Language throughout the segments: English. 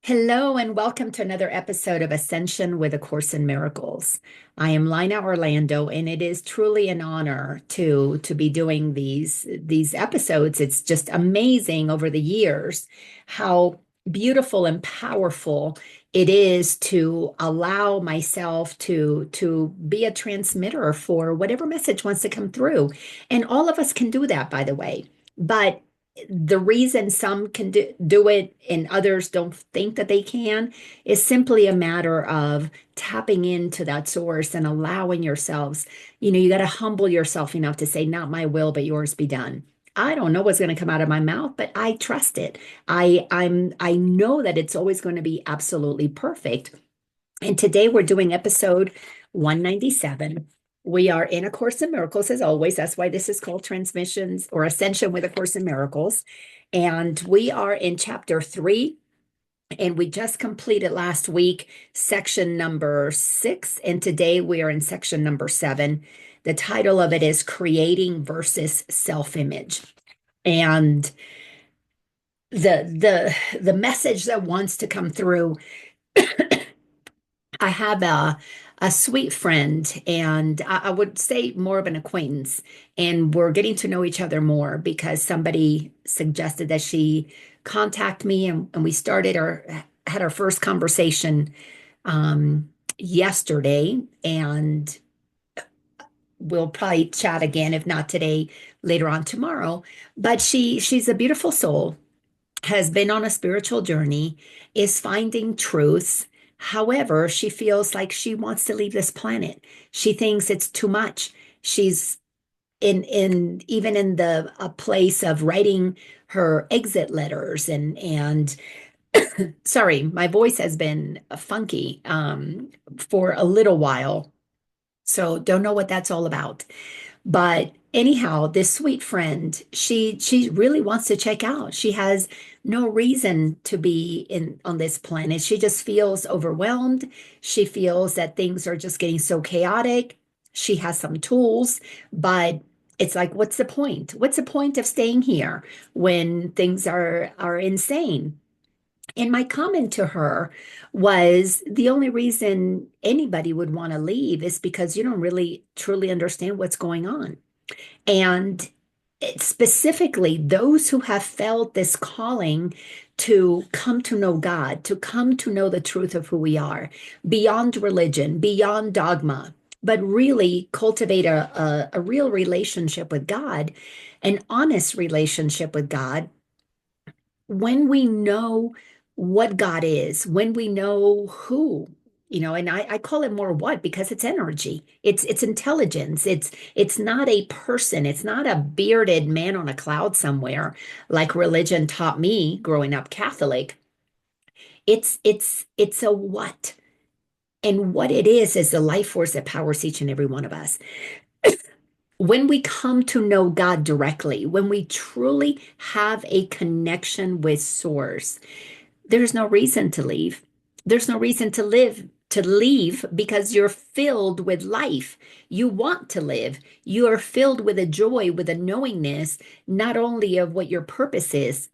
Hello and welcome to another episode of Ascension with A Course in Miracles. I am Laina Orlando, and it is truly an honor to be doing these episodes. It's just amazing over the years how beautiful and powerful it is to allow myself to be a transmitter for whatever message wants to come through. And all of us can do that, by the way. But the reason some can do it and others don't think that they can is simply a matter of tapping into that source and allowing yourselves, you got to humble yourself enough to say, not my will, but yours be done. I don't know what's going to come out of my mouth, but I trust it. I know that it's always going to be absolutely perfect. And today we're doing episode 197. We are in A Course in Miracles, as always. That's why this is called Transmissions or Ascension with A Course in Miracles. And we are in chapter 3. And we just completed last week section number 6. And today we are in section number 7. The title of it is Creating versus Self-Image. And the message that wants to come through, I have a sweet friend, and I would say more of an acquaintance, and we're getting to know each other more because somebody suggested that she contact me, and we had our first conversation yesterday, and we'll probably chat again, if not today, later on tomorrow. But she's a beautiful soul, has been on a spiritual journey, is finding truths. However, she feels like she wants to leave this planet. She thinks it's too much. She's in even in the a place of writing her exit letters and sorry, my voice has been funky for a little while. So don't know what that's all about. But anyhow, this sweet friend, she really wants to check out. She has no reason to be in on this planet. She just feels overwhelmed. She feels that things are just getting so chaotic. She has some tools, but it's like, what's the point? What's the point of staying here when things are insane? And my comment to her was the only reason anybody would want to leave is because you don't really truly understand what's going on. And specifically, those who have felt this calling to come to know God, to come to know the truth of who we are, beyond religion, beyond dogma, but really cultivate a real relationship with God, an honest relationship with God. When we know what God is, when we know who, and I call it more what because it's energy, it's intelligence, it's not a person, it's not a bearded man on a cloud somewhere like religion taught me growing up Catholic. It's a what. And what it is the life force that powers each and every one of us. When we come to know God directly, when we truly have a connection with Source, there's no reason to leave. There's no reason to leave because you're filled with life. You want to live. You are filled with a joy, with a knowingness, not only of what your purpose is,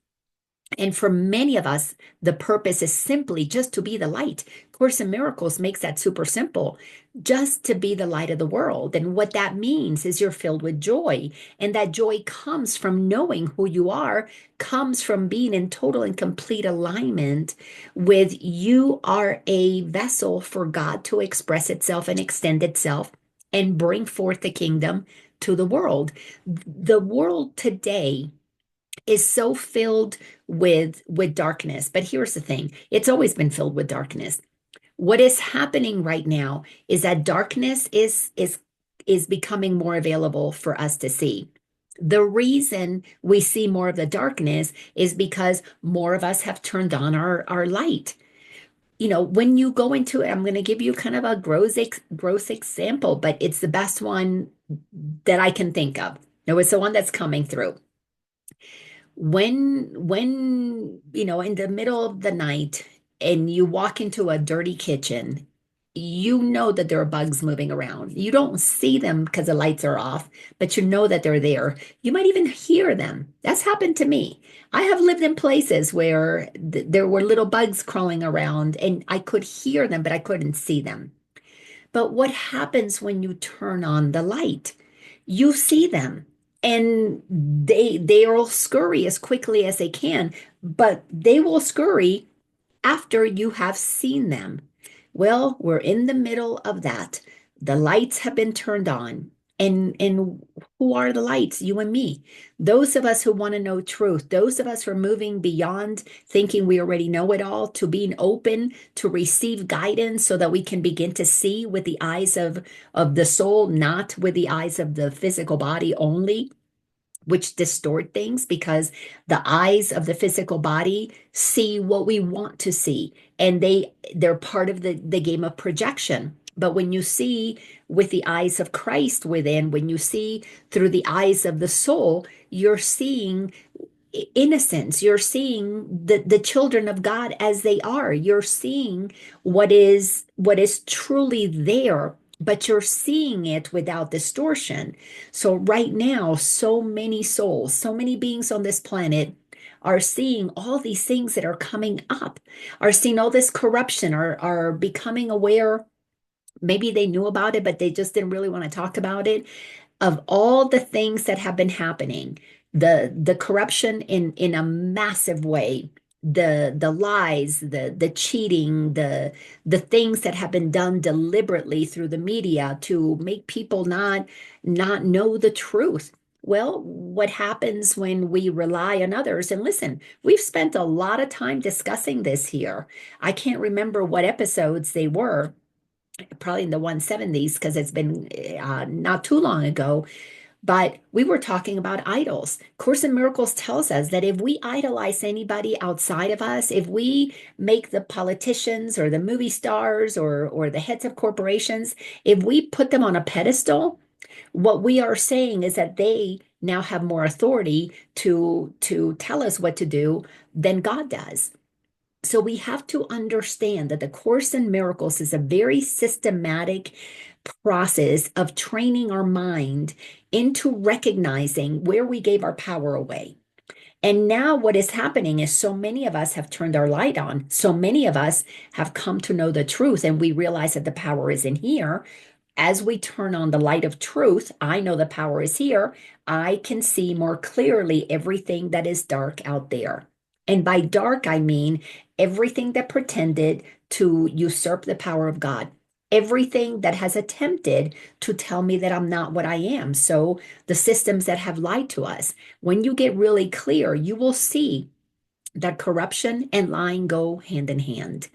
and for many of us, the purpose is simply just to be the light. Course in Miracles makes that super simple, just to be the light of the world. And what that means is you're filled with joy. And that joy comes from knowing who you are, comes from being in total and complete alignment with you are a vessel for God to express itself and extend itself and bring forth the kingdom to the world. The world today is so filled with darkness. But here's the thing, it's always been filled with darkness. What is happening right now is that darkness is becoming more available for us to see. The reason we see more of the darkness is because more of us have turned on our light. When you go into it, I'm going to give you kind of a gross example, but it's the best one that I can think of. No, it's the one that's coming through. When in the middle of the night and you walk into a dirty kitchen, you know that there are bugs moving around. You don't see them because the lights are off, but you know that they're there. You might even hear them. That's happened to me. I have lived in places where there were little bugs crawling around and I could hear them, but I couldn't see them. But what happens when you turn on the light? You see them and they'll scurry as quickly as they can, but they will scurry after you have seen them. Well, we're in the middle of that. The lights have been turned on. And who are the lights? You and me. Those of us who want to know truth, those of us who are moving beyond thinking we already know it all to being open to receive guidance so that we can begin to see with the eyes of the soul, not with the eyes of the physical body only, which distort things because the eyes of the physical body see what we want to see, and they're part of the game of projection. But when you see with the eyes of Christ within, when you see through the eyes of the soul, you're seeing innocence. You're seeing the children of God as they are. You're seeing what is truly there, but you're seeing it without distortion. So right now, so many souls, so many beings on this planet are seeing all these things that are coming up, are seeing all this corruption, are becoming aware. Maybe they knew about it, but they just didn't really want to talk about it, of all the things that have been happening, the corruption in a massive way, the lies, the cheating, the things that have been done deliberately through the media to make people not know the truth. Well, what happens when we rely on others? And listen, we've spent a lot of time discussing this here. I can't remember what episodes they were, probably in the 170s, because it's been not too long ago, but we were talking about idols. Course in Miracles tells us that if we idolize anybody outside of us, if we make the politicians or the movie stars or the heads of corporations, if we put them on a pedestal, what we are saying is that they now have more authority to tell us what to do than God does. So we have to understand that the Course in Miracles is a very systematic process of training our mind into recognizing where we gave our power away. And now what is happening is so many of us have turned our light on. So many of us have come to know the truth, and we realize that the power is in here. As we turn on the light of truth, I know the power is here. I can see more clearly everything that is dark out there. And by dark, I mean everything that pretended to usurp the power of God, everything that has attempted to tell me that I'm not what I am. So the systems that have lied to us, when you get really clear, you will see that corruption and lying go hand in hand.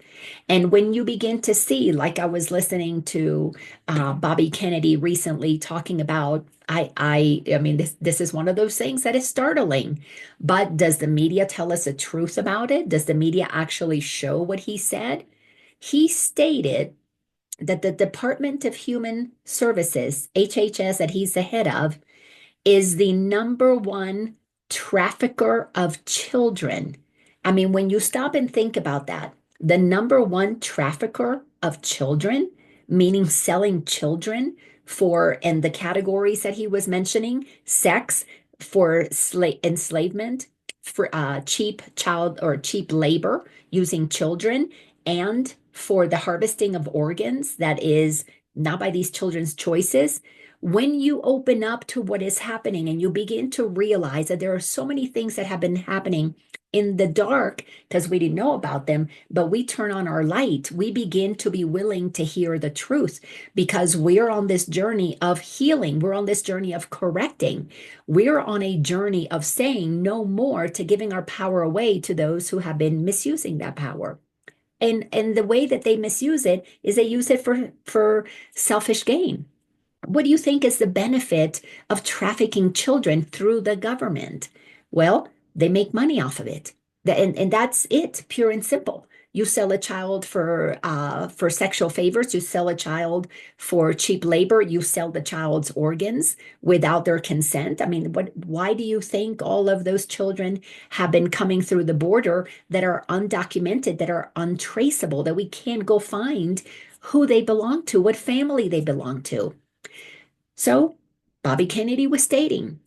And when you begin to see, like I was listening to Bobby Kennedy recently talking about, I mean, this is one of those things that is startling. But does the media tell us the truth about it? Does the media actually show what he said? He stated that the Department of Human Services, HHS, that he's the head of, is the number one trafficker of children. I mean, when you stop and think about that, the number one trafficker of children, meaning selling children for, and the categories that he was mentioning, sex, for enslavement, for cheap child or cheap labor using children, and for the harvesting of organs that is not by these children's choices. When you open up to what is happening and you begin to realize that there are so many things that have been happening in the dark because we didn't know about them, but we turn on our light, we begin to be willing to hear the truth because we're on this journey of healing. We're on this journey of correcting. We're on a journey of saying no more to giving our power away to those who have been misusing that power. And the way that they misuse it is they use it for selfish gain. What do you think is the benefit of trafficking children through the government? Well, they make money off of it. And that's it, pure and simple. You sell a child for sexual favors, you sell a child for cheap labor, you sell the child's organs without their consent. I mean, why do you think all of those children have been coming through the border that are undocumented, that are untraceable, that we can't go find who they belong to, what family they belong to. So Bobby Kennedy was stating,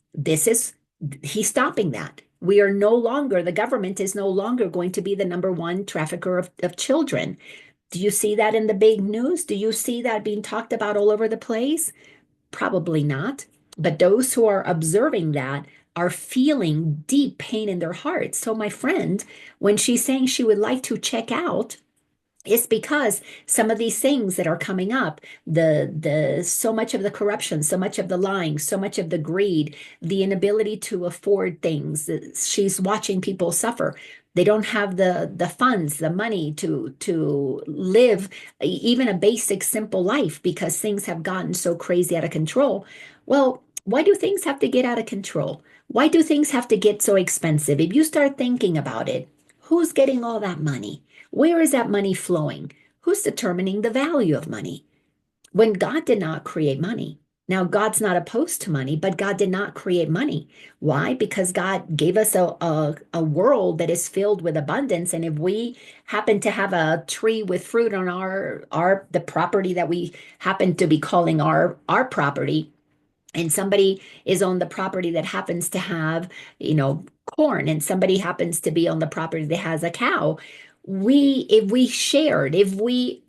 he's stopping that. We are no longer, the government is no longer going to be the number one trafficker of children. Do you see that in the big news? Do you see that being talked about all over the place? Probably not. But those who are observing that are feeling deep pain in their hearts. So, my friend, when she's saying she would like to check out, it's because some of these things that are coming up, the so much of the corruption, so much of the lying, so much of the greed, the inability to afford things, she's watching people suffer. They don't have the funds, the money to live even a basic simple life because things have gotten so crazy out of control. Well, why do things have to get out of control? Why do things have to get so expensive? If you start thinking about it, who's getting all that money? Where is that money flowing? Who's determining the value of money? When God did not create money. Now, God's not opposed to money, but God did not create money. Why? Because God gave us a world that is filled with abundance. And if we happen to have a tree with fruit on the property that we happen to be calling our property, and somebody is on the property that happens to have, corn, and somebody happens to be on the property that has a cow, if we shared, if we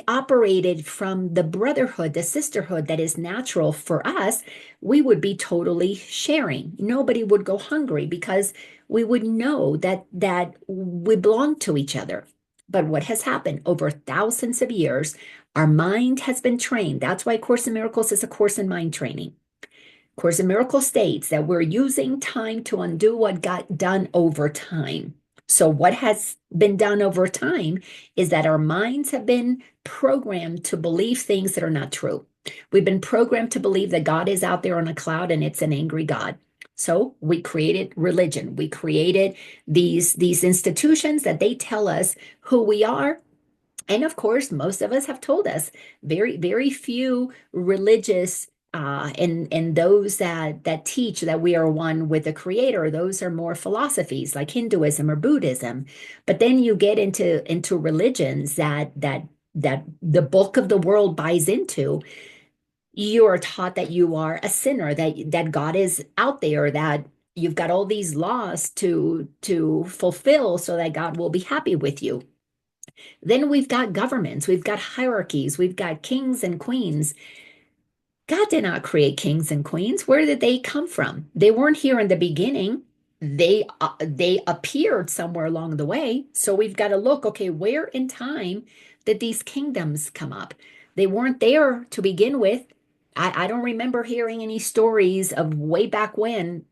operated from the brotherhood, the sisterhood that is natural for us, we would be totally sharing. Nobody would go hungry because we would know that we belong to each other. But what has happened over thousands of years, our mind has been trained. That's why Course in Miracles is a course in mind training. Course in Miracles states that we're using time to undo what got done over time. So, what has been done over time is that our minds have been programmed to believe things that are not true. We've been programmed to believe that God is out there on a cloud and it's an angry God. So we created religion. We created these institutions that they tell us who we are. And of course, most of us have told us very, very few religious and those that teach that we are one with the creator, those are more philosophies like Hinduism or Buddhism. But then you get into religions that the bulk of the world buys into. You are taught that you are a sinner, that God is out there, that you've got all these laws to fulfill so that God will be happy with you. Then we've got governments, we've got hierarchies, we've got kings and queens. God did not create kings and queens. Where did they come from? They weren't here in the beginning. They appeared somewhere along the way. So we've got to look, okay, where in time did these kingdoms come up? They weren't there to begin with. I don't remember hearing any stories of way back when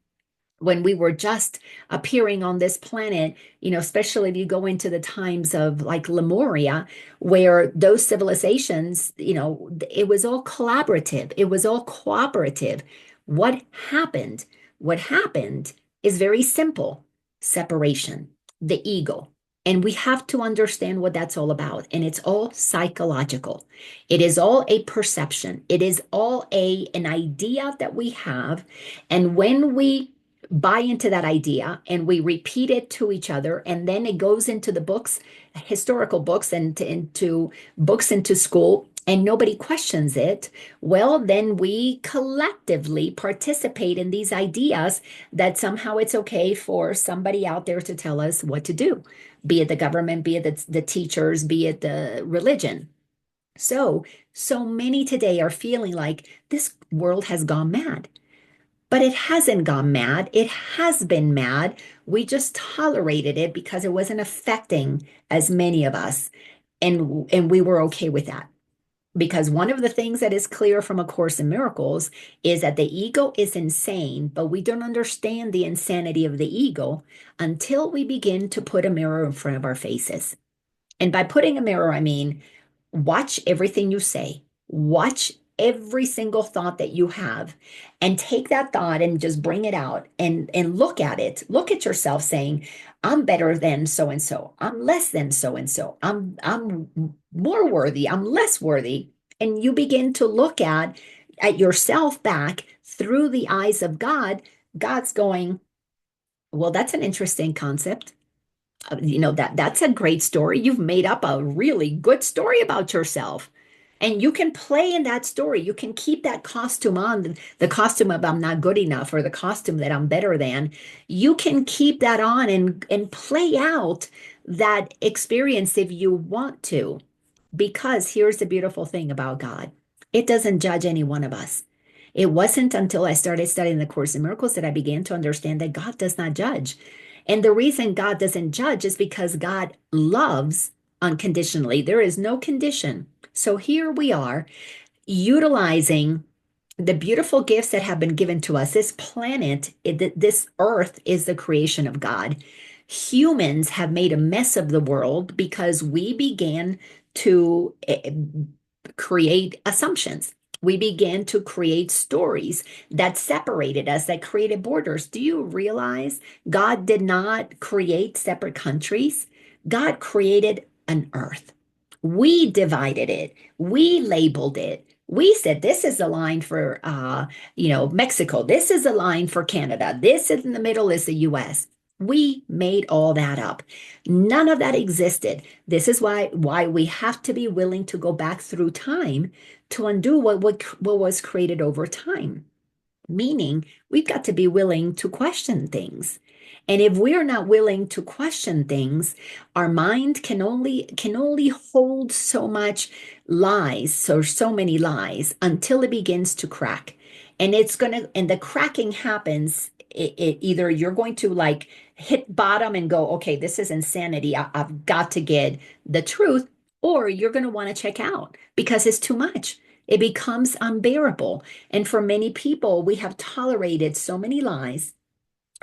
we were just appearing on this planet, especially if you go into the times of like Lemuria, where those civilizations, it was all collaborative, it was all cooperative. What happened? What happened is very simple: separation, the ego. And we have to understand what that's all about. And it's all psychological. It is all a perception. It is all an idea that we have. And when we buy into that idea and we repeat it to each other, and then it goes into the books, historical books, and into books into school, and nobody questions it, well, then we collectively participate in these ideas that somehow it's okay for somebody out there to tell us what to do, be it the government, be it the teachers, be it the religion. So many today are feeling like this world has gone mad. But it hasn't gone mad. It has been mad. We just tolerated it because it wasn't affecting as many of us. And we were okay with that. Because one of the things that is clear from A Course in Miracles is that the ego is insane, but we don't understand the insanity of the ego until we begin to put a mirror in front of our faces. And by putting a mirror, I mean, watch everything you say, watch every single thought that you have, and take that thought and just bring it out and look at it. Look at yourself saying, I'm better than so and so. I'm less than so and so. I'm more worthy. I'm less worthy. And you begin to look at yourself back through the eyes of God. God's going, well, that's an interesting concept. That's a great story. You've made up a really good story about yourself. And you can play in that story. You can keep that costume on, the costume of I'm not good enough or the costume that I'm better than. You can keep that on and play out that experience if you want to. Because here's the beautiful thing about God. It doesn't judge any one of us. It wasn't until I started studying the Course in Miracles that I began to understand that God does not judge. And the reason God doesn't judge is because God loves unconditionally. There is no condition. So here we are utilizing the beautiful gifts that have been given to us. This planet, this earth is the creation of God. Humans have made a mess of the world because we began to create assumptions. We began to create stories that separated us, that created borders. Do you realize God did not create separate countries? God created an earth. We divided it. We labeled it. We said this is the line for Mexico. This is the line for Canada. This in the middle is the US. We made all that up. None of that existed. This is why we have to be willing to go back through time to undo what was created over time. Meaning, we've got to be willing to question things. And if we're not willing to question things, our mind can only hold so much lies, so many lies until it begins to crack. And the cracking happens, either you're going to like hit bottom and go, okay, this is insanity. I've got to get the truth, or you're going to want to check out because it's too much. It becomes unbearable. And for many people, we have tolerated so many lies.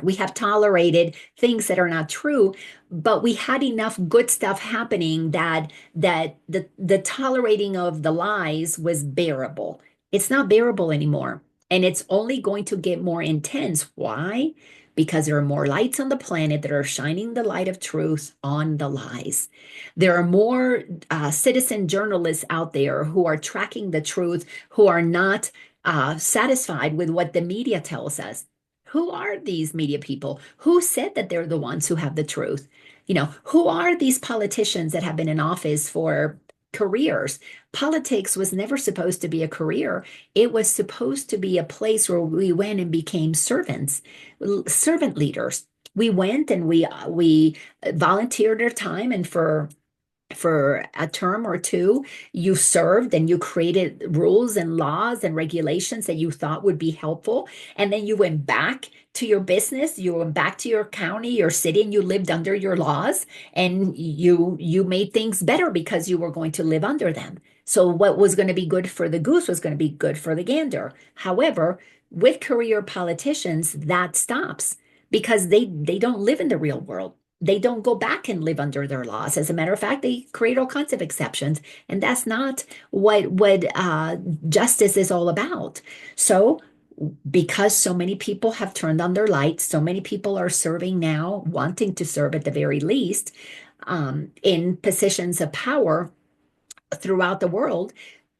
We have tolerated things that are not true, but we had enough good stuff happening that the tolerating of the lies was bearable. It's not bearable anymore. And it's only going to get more intense. Why? Because there are more lights on the planet that are shining the light of truth on the lies. There are more citizen journalists out there who are tracking the truth, who are not satisfied with what the media tells us. Who are these media people? Who said that they're the ones who have the truth? Who are these politicians that have been in office for careers? Politics was never supposed to be a career. It was supposed to be a place where we went and became servants, servant leaders. We went and we volunteered our time, and for a term or two, you served and you created rules and laws and regulations that you thought would be helpful. And then you went back to your business, you went back to your county, your city, and you lived under your laws, and you made things better because you were going to live under them. So what was going to be good for the goose was going to be good for the gander. However, with career politicians, that stops because they don't live in the real world. They don't go back and live under their laws. As a matter of fact, they create all kinds of exceptions, and that's not what justice is all about. So, because so many people have turned on their lights, so many people are serving now, wanting to serve at the very least, in positions of power throughout the world,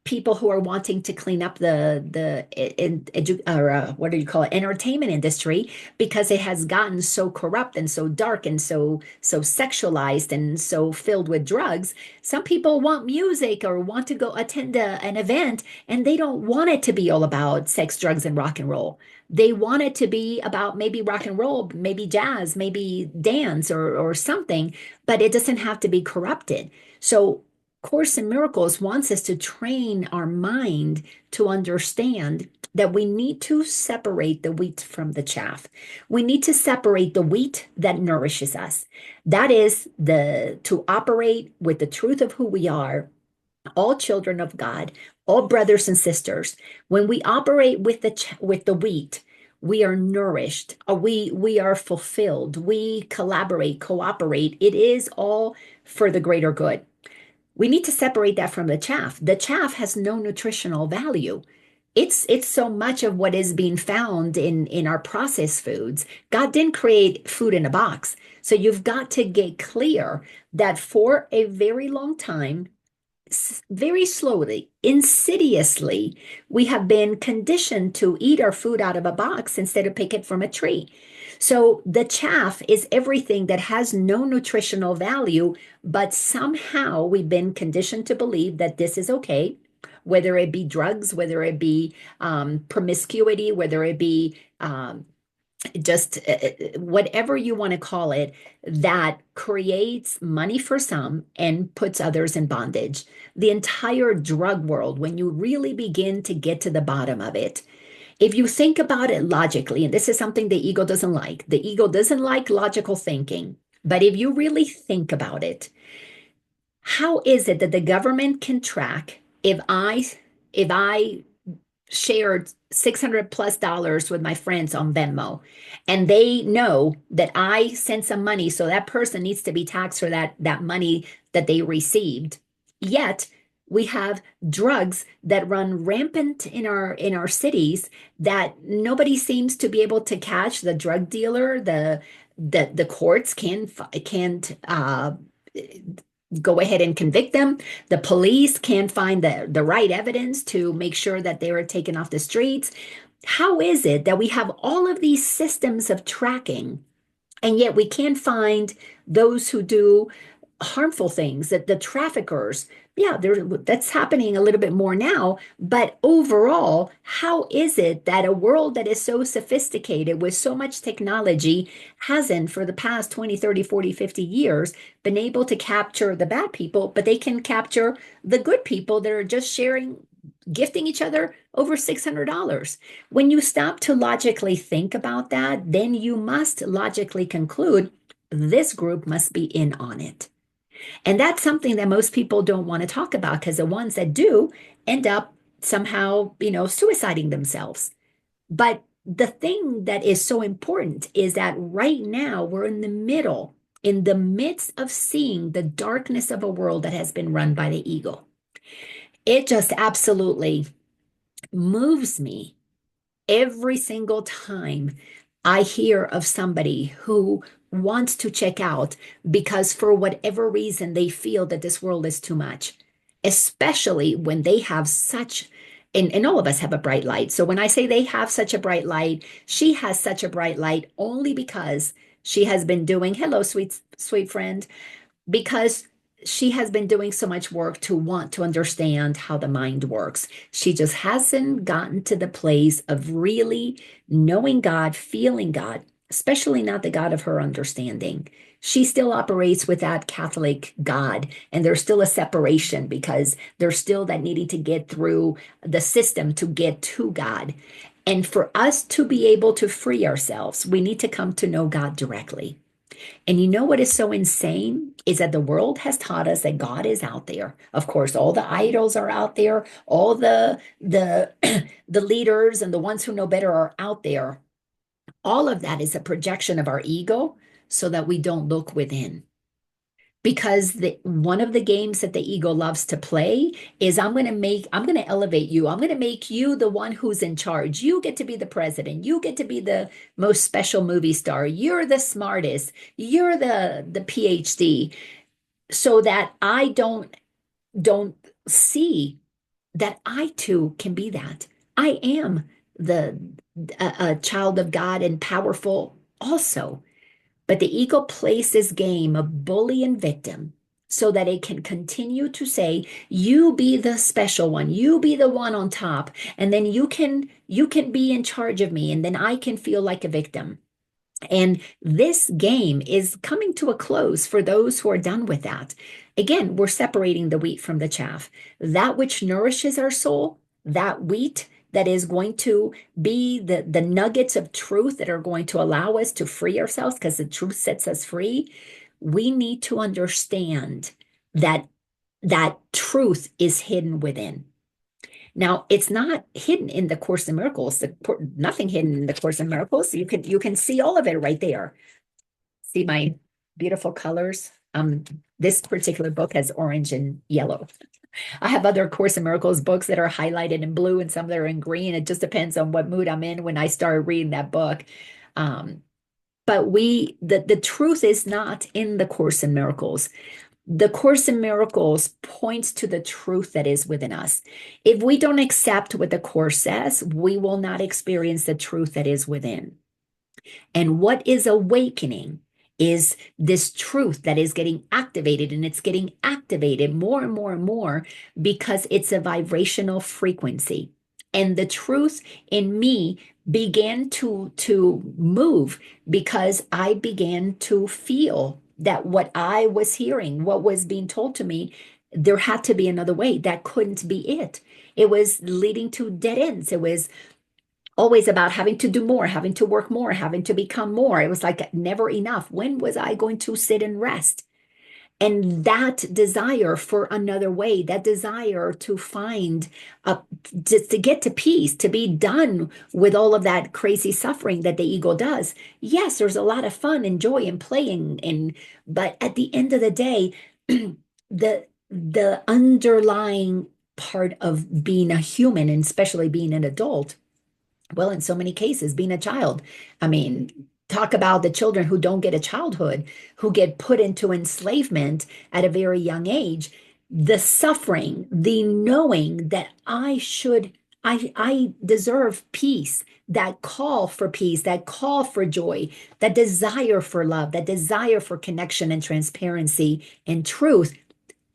people who are wanting to clean up what do you call it, entertainment industry, because it has gotten so corrupt and so dark and so sexualized and so filled with drugs. Some people want music or want to go attend an event, and they don't want it to be all about sex, drugs, and rock and roll. They want it to be about maybe rock and roll, maybe jazz, maybe dance or something, but it doesn't have to be corrupted. So Course in Miracles wants us to train our mind to understand that we need to separate the wheat from the chaff. We need to separate the wheat that nourishes us. That is to operate with the truth of who we are, all children of God, all brothers and sisters. When we operate with the wheat, we are nourished, we are fulfilled, we collaborate, cooperate. It is all for the greater good. We need to separate that from the chaff. The chaff has no nutritional value. It's so much of what is being found in our processed foods. God didn't create food in a box. So you've got to get clear that for a very long time, very slowly, insidiously, we have been conditioned to eat our food out of a box instead of pick it from a tree. So the chaff is everything that has no nutritional value, but somehow we've been conditioned to believe that this is okay. whether it be drugs, whether it be promiscuity, whether it be just whatever you want to call it, that creates money for some and puts others in bondage. The entire drug world, when you really begin to get to the bottom of it, if you think about it logically, and this is something the ego doesn't like logical thinking. But if you really think about it, how is it that the government can track if I shared 600 plus dollars with my friends on Venmo, and they know that I sent some money, so that person needs to be taxed for that money that they received. Yet we have drugs that run rampant in our cities that nobody seems to be able to catch the drug dealer. The courts can't go ahead and convict them. The police can't find the right evidence to make sure that they were taken off the streets. How is it that we have all of these systems of tracking, and yet we can't find those who do harmful things, that the traffickers? Yeah, that's happening a little bit more now. But overall, how is it that a world that is so sophisticated with so much technology hasn't, for the past 20, 30, 40, 50 years, been able to capture the bad people, but they can capture the good people that are just sharing, gifting each other over $600? When you stop to logically think about that, then you must logically conclude this group must be in on it. And that's something that most people don't want to talk about, because the ones that do end up somehow, suiciding themselves. But the thing that is so important is that right now we're in the midst of seeing the darkness of a world that has been run by the ego. It just absolutely moves me every single time I hear of somebody who wants to check out because for whatever reason they feel that this world is too much, especially when they have such, and all of us have a bright light. So when I say they have such a bright light, she has such a bright light only because she has been doing, hello, sweet, sweet friend, because she has been doing so much work to want to understand how the mind works. She just hasn't gotten to the place of really knowing God, feeling God, especially not the God of her understanding. She still operates with that Catholic God, and there's still a separation because there's still that needing to get through the system to get to God. And for us to be able to free ourselves, we need to come to know God directly. And you know what is so insane is that the world has taught us that God is out there. Of course, all the idols are out there, all the the leaders and the ones who know better are out there. All of that is a projection of our ego so that we don't look within. Because one of the games that the ego loves to play is I'm going to elevate you. I'm going to make you the one who's in charge. You get to be the president. You get to be the most special movie star. You're the smartest. You're the PhD. So that I don't see that I too can be that. I am the a child of God and powerful also. But the ego plays this game of bully and victim so that it can continue to say, you be the special one, you be the one on top, and then you can be in charge of me, and then I can feel like a victim. And this game is coming to a close for those who are done with that. Again, we're separating the wheat from the chaff. That which nourishes our soul, that wheat that is going to be the nuggets of truth that are going to allow us to free ourselves, because the truth sets us free. We need to understand that that truth is hidden within. Now, it's not hidden in the Course in Miracles. Nothing hidden in the Course in Miracles. You can see all of it right there. See my beautiful colors. This particular book has orange and yellow. I have other Course in Miracles books that are highlighted in blue and some that are in green. It just depends on what mood I'm in when I start reading that book. But the truth is not in the Course in Miracles. The Course in Miracles points to the truth that is within us. If we don't accept what the Course says, we will not experience the truth that is within. And what is awakening is this truth that is getting activated, and it's getting activated more and more and more because it's a vibrational frequency. And the truth in me began to move because I began to feel that what I was hearing, what was being told to me, there had to be another way. That couldn't be it. It was leading to dead ends. It was always about having to do more, having to work more, having to become more. It was like never enough. When was I going to sit and rest? And that desire for another way, that desire to find a to get to peace, to be done with all of that crazy suffering that the ego does. Yes, there's a lot of fun and joy and playing, and but at the end of the day, the underlying part of being a human, and especially being an adult, well, in so many cases, being a child. I mean, talk about the children who don't get a childhood, who get put into enslavement at a very young age. The suffering, the knowing that I deserve peace, that call for peace, that call for joy, that desire for love, that desire for connection and transparency and truth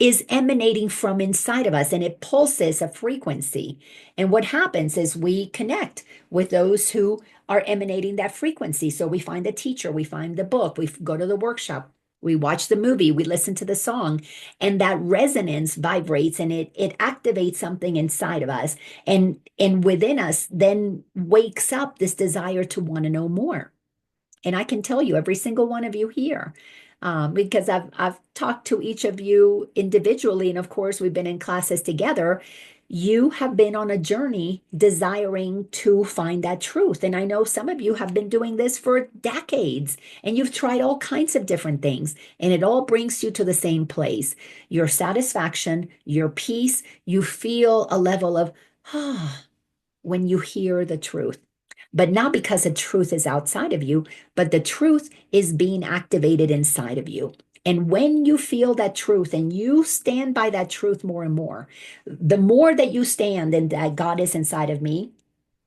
is emanating from inside of us, and it pulses a frequency. And what happens is we connect with those who are emanating that frequency. So we find the teacher, we find the book, we go to the workshop, we watch the movie, we listen to the song, and that resonance vibrates, and it activates something inside of us. And within us then wakes up this desire to want to know more. And I can tell you, every single one of you here, because I've talked to each of you individually, and of course we've been in classes together. You have been on a journey desiring to find that truth. And I know some of you have been doing this for decades, and you've tried all kinds of different things, and it all brings you to the same place. Your satisfaction, your peace, you feel a level of, ah, when you hear the truth. But not because the truth is outside of you, but the truth is being activated inside of you. And when you feel that truth and you stand by that truth more and more, the more that you stand and that God is inside of me,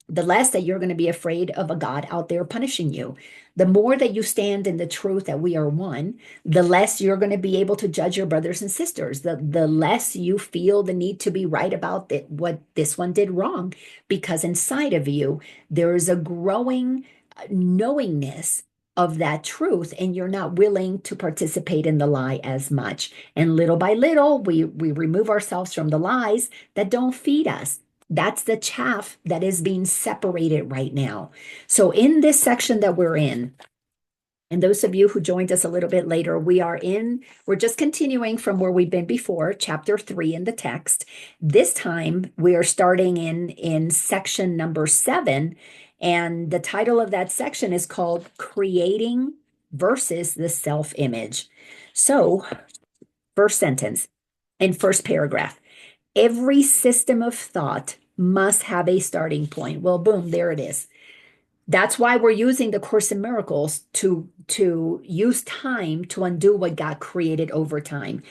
the less that you're going to be afraid of a God out there punishing you. The more that you stand in the truth that we are one, the less you're going to be able to judge your brothers and sisters. The less you feel the need to be right about what this one did wrong, because inside of you, there is a growing knowingness of that truth, and you're not willing to participate in the lie as much. And little by little, we remove ourselves from the lies that don't feed us. That's the chaff that is being separated right now. So in this section that we're in, and those of you who joined us a little bit later, we're just continuing from where we've been before, chapter 3 in the text. This time we are starting in section number 7, and the title of that section is called Creating versus the Self-Image. So, first sentence and first paragraph. Every system of thought must have a starting point. Well, boom, there it is. That's why we're using the Course in Miracles to use time to undo what got created over time.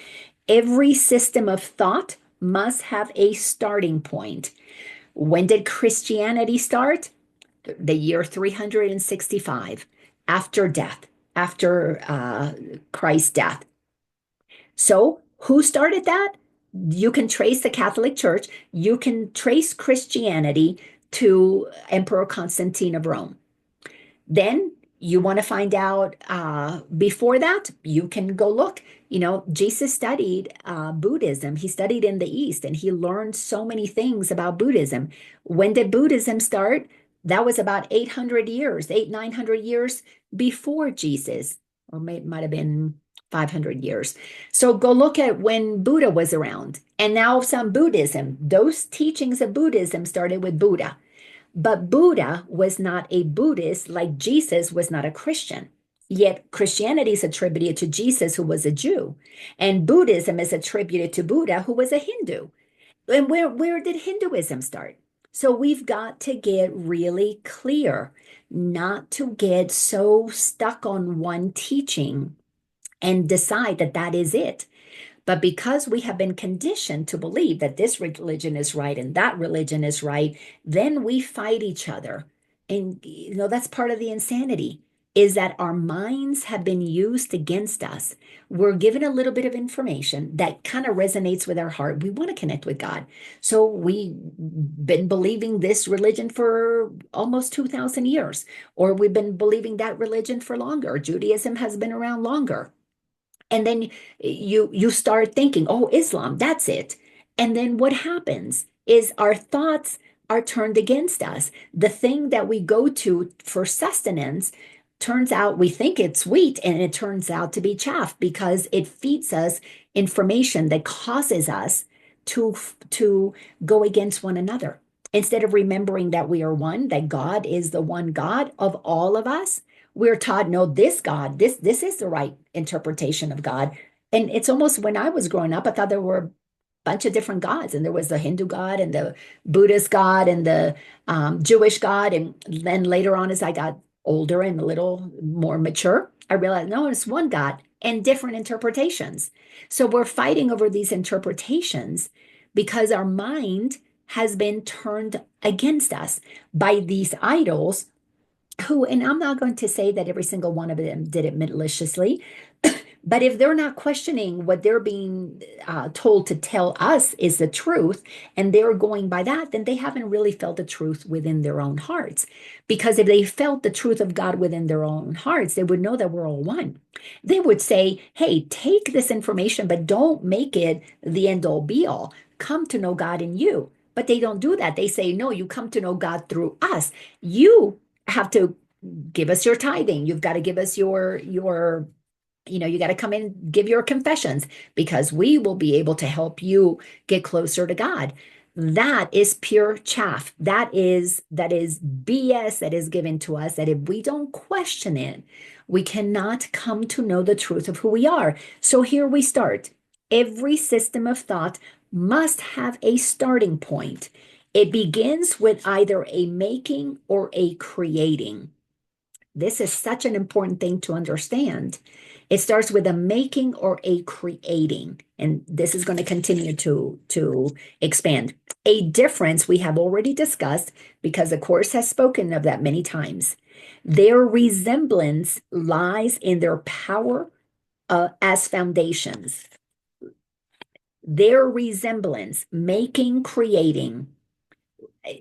Every system of thought must have a starting point. When did Christianity start? The year 365, after death, after Christ's death. So, who started that? You can trace the Catholic Church, you can trace Christianity to Emperor Constantine of Rome. Then you want to find out before that, you can go look. Jesus studied Buddhism. He studied in the East, and he learned so many things about Buddhism. When did Buddhism start? That was about 800 years, 900 years before Jesus, or might have been 500 years. So go look at when Buddha was around. And now some Buddhism, those teachings of Buddhism started with Buddha. But Buddha was not a Buddhist, like Jesus was not a Christian. Yet Christianity is attributed to Jesus, who was a Jew. And Buddhism is attributed to Buddha, who was a Hindu. And where did Hinduism start? So we've got to get really clear, not to get so stuck on one teaching and decide that that is it. But because we have been conditioned to believe that this religion is right and that religion is right, then we fight each other. And, that's part of the insanity. is that our minds have been used against us. We're given a little bit of information that kind of resonates with our heart. We want to connect with God. So we've been believing this religion for almost 2,000 years, or we've been believing that religion for longer. Judaism has been around longer. And then you start thinking, oh, Islam, that's it. And then what happens is our thoughts are turned against us. The thing that we go to for sustenance turns out we think it's wheat and it turns out to be chaff because it feeds us information that causes us to go against one another. Instead of remembering that we are one, that God is the one God of all of us, we're taught, no, this God, this is the right interpretation of God. And it's almost when I was growing up, I thought there were a bunch of different gods, and there was the Hindu God and the Buddhist God and the Jewish God. And then later on, as I got older and a little more mature, I realized, no, it's one God and different interpretations. So we're fighting over these interpretations because our mind has been turned against us by these idols who, and I'm not going to say that every single one of them did it maliciously, but if they're not questioning what they're being told to tell us is the truth, and they're going by that, then they haven't really felt the truth within their own hearts. Because if they felt the truth of God within their own hearts, they would know that we're all one. They would say, hey, take this information, but don't make it the end all be all. Come to know God in you. But they don't do that. They say, no, you come to know God through us. You have to give us your tithing. You've got to give us your you got to come in, give your confessions because we will be able to help you get closer to God. That is pure chaff. That is BS that is given to us that if we don't question it, we cannot come to know the truth of who we are. So here we start. Every system of thought must have a starting point. It begins with either a making or a creating. This is such an important thing to understand. It starts with a making or a creating, and this is going to continue to expand. A difference we have already discussed because the Course has spoken of that many times. Their resemblance lies in their power as foundations. Their resemblance, making, creating,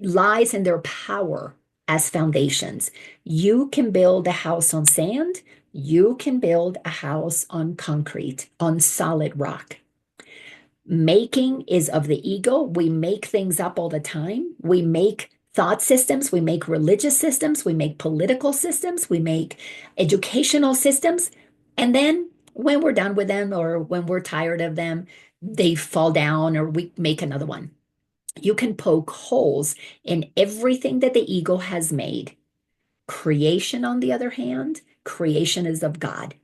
lies in their power as foundations. You can build a house on sand. You can build a house on concrete, on solid rock. Making is of the ego. We make things up all the time. We make thought systems. We make religious systems. We make political systems. We make educational systems. And then when we're done with them or when we're tired of them, they fall down or we make another one. You can poke holes in everything that the ego has made. Creation, on the other hand, creation is of God.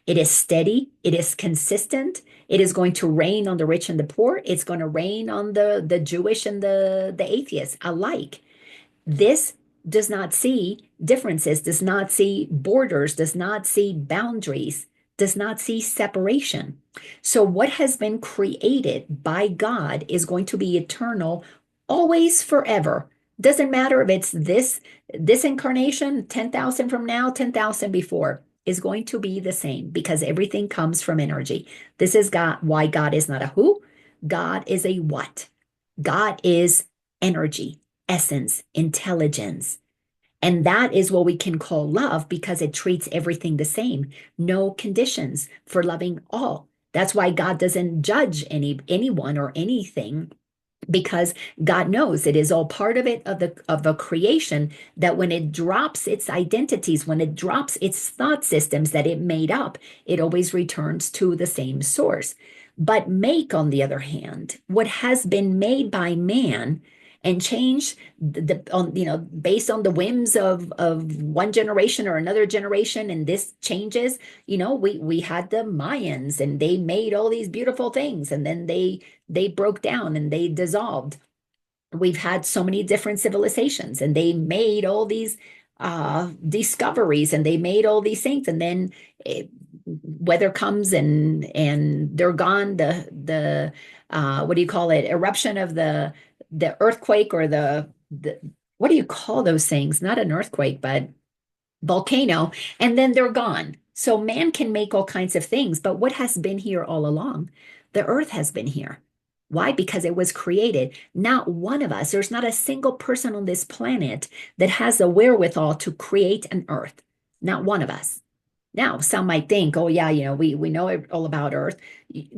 It is steady, it is consistent, it is going to rain on the rich and the poor, it's going to rain on the Jewish and the atheists alike. This does not see differences, does not see borders, does not see boundaries, does not see separation. So, what has been created by God is going to be eternal, always, forever. Doesn't matter if it's this incarnation, 10,000 from now, 10,000 before, is going to be the same because everything comes from energy. This is God, why God is not a who, God is a what. God is energy, essence, intelligence. And that is what we can call love because it treats everything the same. No conditions for loving all. That's why God doesn't judge anyone or anything because God knows it is all part of it of the creation that when it drops its identities, when it drops its thought systems that it made up, it always returns to the same source. But make, on the other hand, what has been made by man and change based on the whims of one generation or another generation, and this changes. We had the Mayans and they made all these beautiful things and then they broke down and they dissolved. We've had so many different civilizations and they made all these discoveries and they made all these things, and then weather comes and they're gone. The what do you call it, eruption of the earthquake or the what do you call those things? Not an earthquake, but volcano, and then they're gone. So man can make all kinds of things, but what has been here all along? The earth has been here. Why? Because it was created. Not one of us, there's not a single person on this planet that has the wherewithal to create an earth. Not one of us. Now, some might think, oh yeah, we know all about Earth.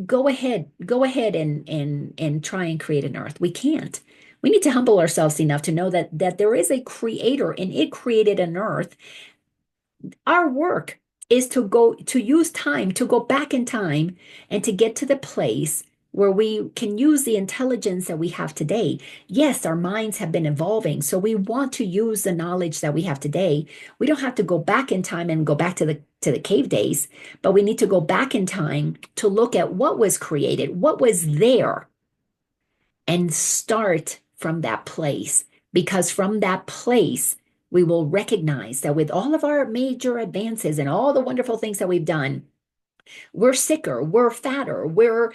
Go ahead and try and create an Earth. We can't. We need to humble ourselves enough to know that there is a creator and it created an Earth. Our work is to use time, to go back in time and to get to the place where we can use the intelligence that we have today. Yes, our minds have been evolving, so we want to use the knowledge that we have today. We don't have to go back in time and go back to the cave days, but we need to go back in time to look at what was created, what was there, and start from that place. Because from that place, we will recognize that with all of our major advances and all the wonderful things that we've done, we're sicker, we're fatter, we're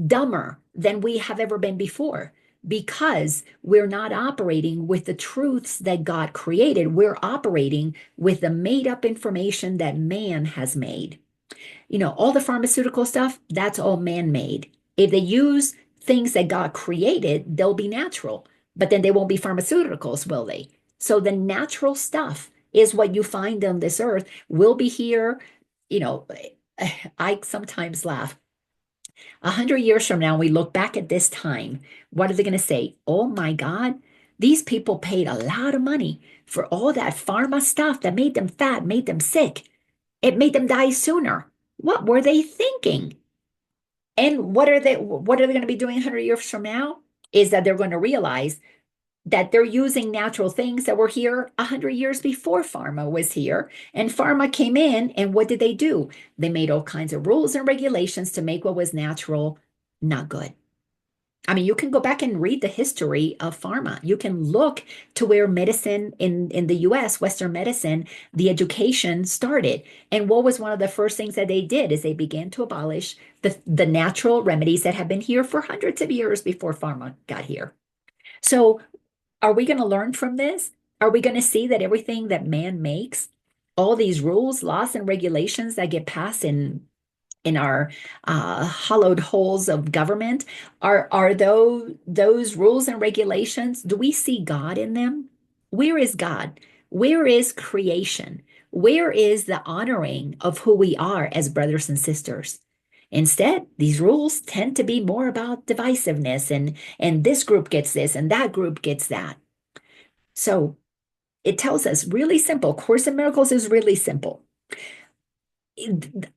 dumber than we have ever been before because we're not operating with the truths that God created. We're operating with the made up information that man has made. All the pharmaceutical stuff, that's all man made. If they use things that God created, they'll be natural, but then they won't be pharmaceuticals, will they? So the natural stuff is what you find on this earth will be here. You know, I sometimes laugh. 100 years from now, we look back at this time. What are they going to say? Oh my God, these people paid a lot of money for all that pharma stuff that made them fat, made them sick. It made them die sooner. What were they thinking? And what are they going to be doing 100 years from now? Is that they're going to realize that they're using natural things that were here 100 years before pharma was here. And pharma came in, and what did they do? They made all kinds of rules and regulations to make what was natural not good. I mean, you can go back and read the history of pharma. You can look to where medicine in the US, Western medicine, the education started. And what was one of the first things that they did is they began to abolish the natural remedies that have been here for hundreds of years before pharma got here. So are we going to learn from this? Are we going to see that everything that man makes, all these rules, laws, and regulations that get passed in our hollowed holes of government, are those rules and regulations? Do we see God in them? Where is God? Where is creation? Where is the honoring of who we are as brothers and sisters? Instead, these rules tend to be more about divisiveness and this group gets this and that group gets that. So it tells us really simple. Course in Miracles is really simple.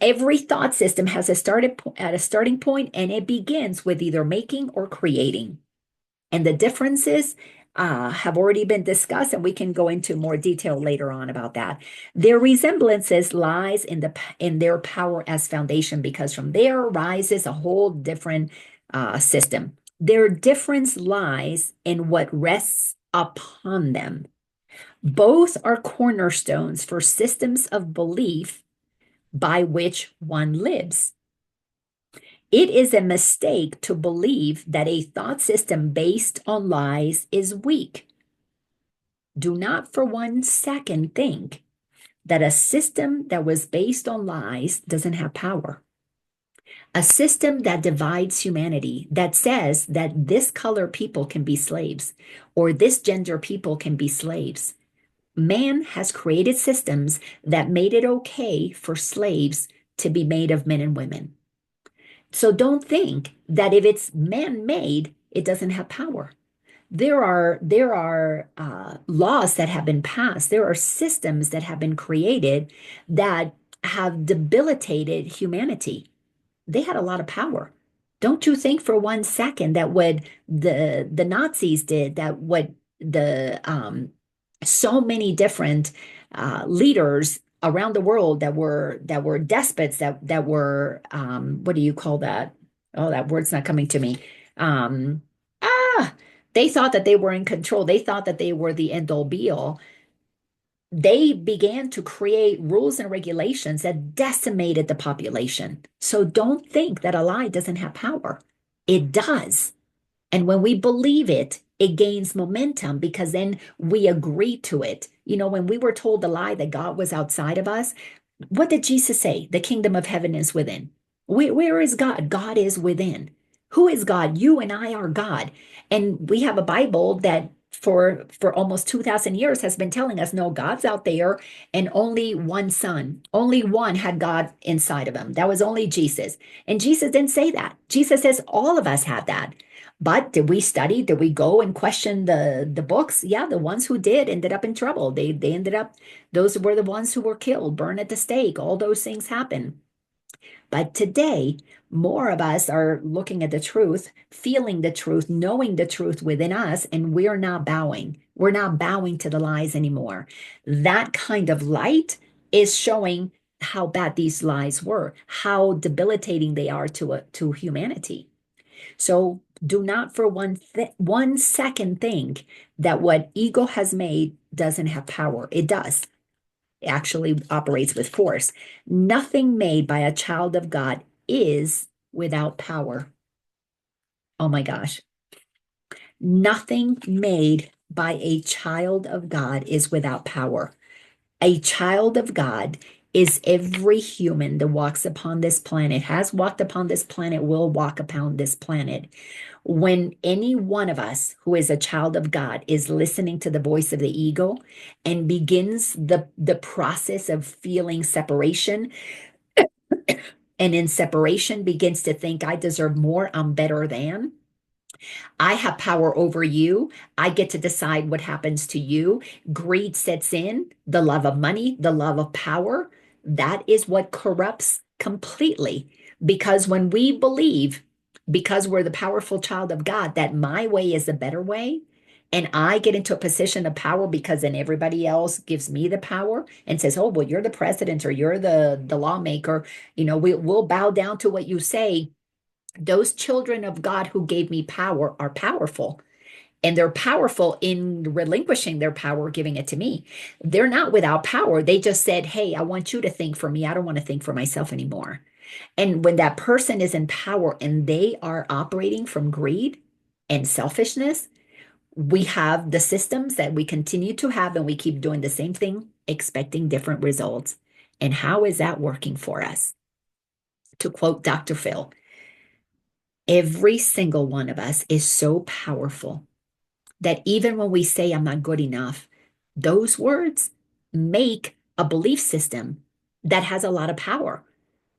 Every thought system has a starting point, and it begins with either making or creating. And the differences have already been discussed, and we can go into more detail later on about that. Their resemblances lies in their power as foundation, because from there rises a whole different system. Their difference lies in what rests upon them. Both are cornerstones for systems of belief by which one lives. It is a mistake to believe that a thought system based on lies is weak. Do not for 1 second think that a system that was based on lies doesn't have power. A system that divides humanity, that says that this color people can be slaves or this gender people can be slaves. Man has created systems that made it okay for slaves to be made of men and women. So don't think that if it's man-made, it doesn't have power. There are laws that have been passed. There are systems that have been created that have debilitated humanity. They had a lot of power. Don't you think for 1 second that what the Nazis did, that what the so many different leaders around the world that were despots, that were what do you call that? Oh, that word's not coming to me. Um, ah, they thought that they were in control. They thought that they were the end all be all. They began to create rules and regulations that decimated the population. So don't think that a lie doesn't have power. It does. And when we believe it, it gains momentum because then we agree to it. When we were told the lie that God was outside of us, what did Jesus say? The kingdom of heaven is within. Where is God? God is within. Who is God? You and I are God. And we have a Bible that for almost 2,000 years has been telling us, no, God's out there, and only one son, only one had God inside of him. That was only Jesus. And Jesus didn't say that. Jesus says all of us have that. But did we study? Did we go and question the books? Yeah, the ones who did ended up in trouble. They ended up, those were the ones who were killed, burned at the stake. All those things happen. But today, more of us are looking at the truth, feeling the truth, knowing the truth within us, and we're not bowing. We're not bowing to the lies anymore. That kind of light is showing how bad these lies were, how debilitating they are to humanity. So do not for 1 second think that what ego has made doesn't have power. It does. It actually operates with force. Nothing made by a child of God is without power. Oh my gosh. Nothing made by a child of God is without power. A child of God is every human that walks upon this planet, has walked upon this planet, will walk upon this planet. When any one of us who is a child of God is listening to the voice of the ego and begins the process of feeling separation, and in separation begins to think, I deserve more, I'm better than, I have power over you. I get to decide what happens to you. Greed sets in, the love of money, the love of power. That is what corrupts completely. Because when we believe, because we're the powerful child of God, that my way is the better way, and I get into a position of power because then everybody else gives me the power and says, oh, well, you're the president or you're the lawmaker. We'll bow down to what you say. Those children of God who gave me power are powerful. And they're powerful in relinquishing their power, giving it to me. They're not without power. They just said, hey, I want you to think for me. I don't want to think for myself anymore. And when that person is in power and they are operating from greed and selfishness, we have the systems that we continue to have and we keep doing the same thing, expecting different results. And how is that working for us? To quote Dr. Phil, every single one of us is so powerful that even when we say, I'm not good enough, those words make a belief system that has a lot of power.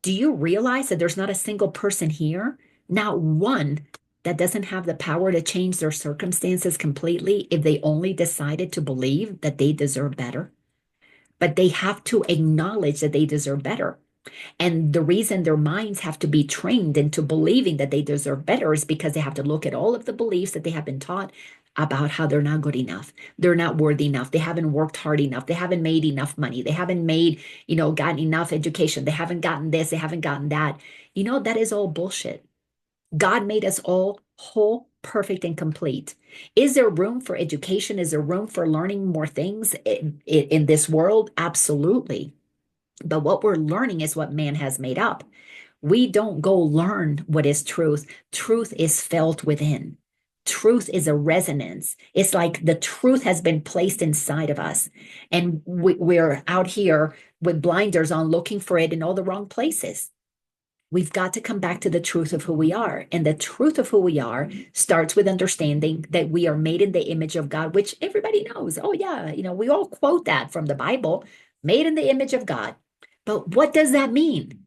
Do you realize that there's not a single person here, not one, that doesn't have the power to change their circumstances completely if they only decided to believe that they deserve better? But they have to acknowledge that they deserve better. And the reason their minds have to be trained into believing that they deserve better is because they have to look at all of the beliefs that they have been taught about how they're not good enough. They're not worthy enough. They haven't worked hard enough. They haven't made enough money. They haven't gotten enough education. They haven't gotten this. They haven't gotten that. That is all bullshit. God made us all whole, perfect, and complete. Is there room for education? Is there room for learning more things in this world? Absolutely. But what we're learning is what man has made up. We don't go learn what is truth. Truth is felt within. Truth is a resonance. It's like the truth has been placed inside of us. And we're out here with blinders on looking for it in all the wrong places. We've got to come back to the truth of who we are. And the truth of who we are starts with understanding that we are made in the image of God, which everybody knows. Oh, yeah, we all quote that from the Bible, made in the image of God. But what does that mean?